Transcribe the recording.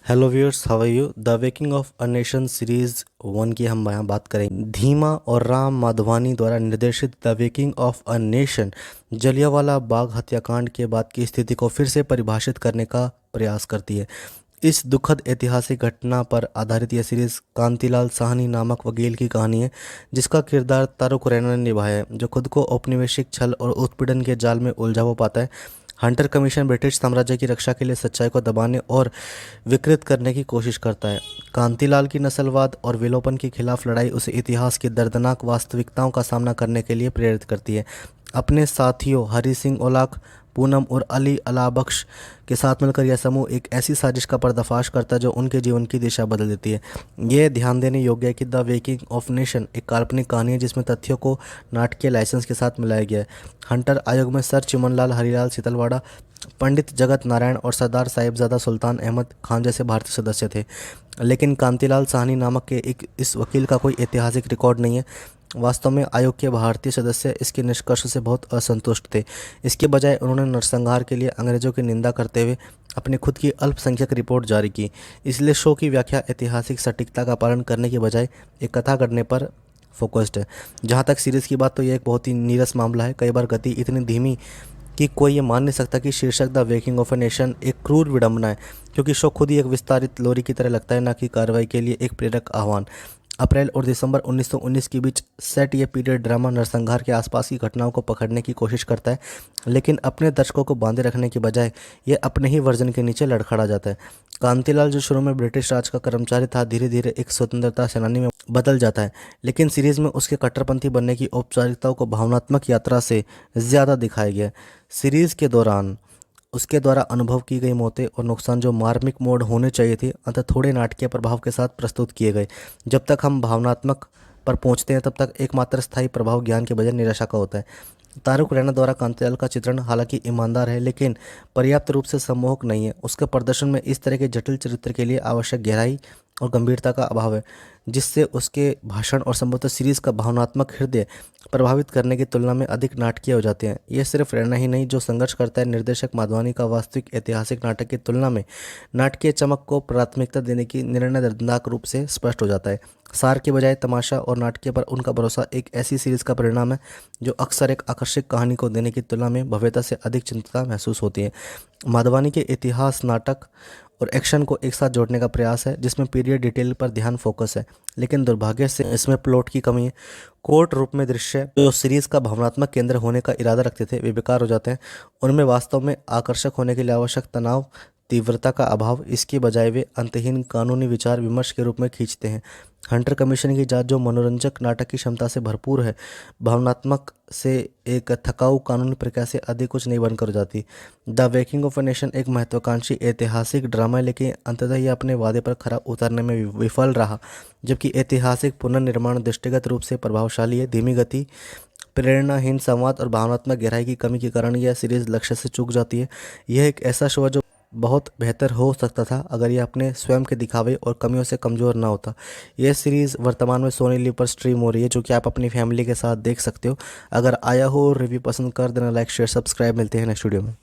Hello viewers, how are you. The waking of a nation series 1 की हम यहाँ बात करेंगे। धीमा और राम माधवानी द्वारा निर्देशित the waking of a nation Jallianwala Bagh हत्याकांड के बाद की स्थिति को फिर से परिभाषित करने का प्रयास करती है। इस दुखद ऐतिहासिक घटना पर आधारित यह सीरीज कांतिलाल साहनी नामक वकील की कहानी है, जिसका किरदार तारुक रैना ने निभाया है, जो खुद को औपनिवेशिक छल और उत्पीड़न के जाल में उलझा हुआ पाता है। हंटर कमीशन ब्रिटिश साम्राज्य की रक्षा के लिए सच्चाई को दबाने और विकृत करने की कोशिश करता है। कांतिलाल की नस्लवाद और विलोपन के खिलाफ लड़ाई उसे इतिहास की दर्दनाक वास्तविकताओं का सामना करने के लिए प्रेरित करती है। अपने साथियों हरि सिंह ओलाख, पूनम और अली अलाबख्श के साथ मिलकर यह समूह एक ऐसी साजिश का पर्दाफाश करता है जो उनके जीवन की दिशा बदल देती है। यह ध्यान देने योग्य है कि द वेकिंग ऑफ नेशन एक काल्पनिक कहानी है जिसमें तथ्यों को नाटकीय लाइसेंस के साथ मिलाया गया है। हंटर आयोग में सर चिमनलाल हरिलाल सीतलवाड़ा, पंडित जगत नारायण और सरदार साहिबजादा सुल्तान अहमद खान जैसे भारतीय सदस्य थे, लेकिन कांतिलाल साहनी नामक के इस वकील का कोई ऐतिहासिक रिकॉर्ड नहीं है। वास्तव में आयोग के भारतीय सदस्य इसके निष्कर्ष से बहुत असंतुष्ट थे। इसके बजाय उन्होंने नरसंहार के लिए अंग्रेजों की निंदा करते हुए अपनी खुद की अल्पसंख्यक रिपोर्ट जारी की। इसलिए शो की व्याख्या ऐतिहासिक सटीकता का पालन करने के बजाय एक कथा करने पर फोकस्ड है। जहाँ तक सीरीज़ की बात, तो यह एक बहुत ही नीरस मामला है। कई बार गति इतनी धीमी कि कोई ये मान नहीं सकता कि शीर्षक the waking of a nation एक क्रूर विडंबना है, क्योंकि शो खुद ही एक विस्तारित लोरी की तरह लगता है, न कि कार्रवाई के लिए एक प्रेरक आह्वान। अप्रैल और दिसंबर 1919 के बीच सेट ये पीरियड ड्रामा नरसंहार के आसपास की घटनाओं को पकड़ने की कोशिश करता है, लेकिन अपने दर्शकों को बांधे रखने के बजाय ये अपने ही वर्जन के नीचे लड़खड़ा जाता है। कांतिलाल, जो शुरू में ब्रिटिश राज का कर्मचारी था, धीरे धीरे एक स्वतंत्रता सेनानी में बदल जाता है, लेकिन सीरीज में उसके कट्टरपंथी बनने की औपचारिकताओं को भावनात्मक यात्रा से ज़्यादा दिखाया गया है। सीरीज के दौरान उसके द्वारा अनुभव की गई मौतें और नुकसान, जो मार्मिक मोड़ होने चाहिए थे, अंततः थोड़े नाटकीय प्रभाव के साथ प्रस्तुत किए गए। जब तक हम भावनात्मक पर पहुंचते हैं, तब तक एकमात्र स्थायी प्रभाव ज्ञान के बजाय निराशा का होता है। तारुक रैना द्वारा कांतिलाल का चित्रण हालांकि ईमानदार है, लेकिन पर्याप्त रूप से सम्मोहक नहीं है। उसके प्रदर्शन में इस तरह के जटिल चरित्र के लिए आवश्यक गहराई और गंभीरता का अभाव है, जिससे उसके भाषण और संभवतः सीरीज का भावनात्मक हृदय प्रभावित करने की तुलना में अधिक नाटकीय हो जाते हैं। यह सिर्फ रैना ही नहीं जो संघर्ष करता है। निर्देशक माधवानी का वास्तविक ऐतिहासिक नाटक की तुलना में नाटकीय चमक को प्राथमिकता देने की निर्णय दर्दनाक रूप से स्पष्ट हो जाता है। सार के बजाय तमाशा और नाटकीय पर उनका भरोसा एक ऐसी सीरीज का परिणाम है जो अक्सर एक आकर्षक कहानी को देने की तुलना में भव्यता से अधिक चिंता महसूस होती है। माधवानी के इतिहास, नाटक और एक्शन को एक साथ जोड़ने का प्रयास है, जिसमें पीरियड डिटेल पर ध्यान फोकस है, लेकिन दुर्भाग्य से इसमें प्लॉट की कमी है। कोर्ट रूप में दृश्य जो सीरीज का भावनात्मक केंद्र होने का इरादा रखते थे, वे बेकार हो जाते हैं। उनमें वास्तव में आकर्षक होने के लिए आवश्यक तनाव, तीव्रता का अभाव, इसके बजाय वे अंतहीन कानूनी विचार विमर्श के रूप में खींचते हैं। हंटर कमीशन की जांच, जो मनोरंजक नाटक की क्षमता से भरपूर है, भावनात्मक से एक थकाऊ कानूनी प्रक्रिया से अधिक कुछ नहीं बनकर जाती। The waking of a nation एक महत्वाकांक्षी ऐतिहासिक ड्रामा है, लेकिन अंततः यह अपने वादे पर खरा उतरने में विफल रहा। जबकि ऐतिहासिक पुनर्निर्माण दृष्टिगत रूप से प्रभावशाली है, धीमी गति, प्रेरणाहीन संवाद और भावनात्मक गहराई की कमी के कारण यह सीरीज लक्ष्य से चूक जाती है। यह एक ऐसा शो है जो बहुत बेहतर हो सकता था अगर यह अपने स्वयं के दिखावे और कमियों से कमज़ोर ना होता। यह सीरीज़ वर्तमान में सोनी लिव पर स्ट्रीम हो रही है, जो कि आप अपनी फैमिली के साथ देख सकते हो। अगर आया हो रिव्यू पसंद कर देना, लाइक शेयर सब्सक्राइब। मिलते हैं नेक्स्ट वीडियो में।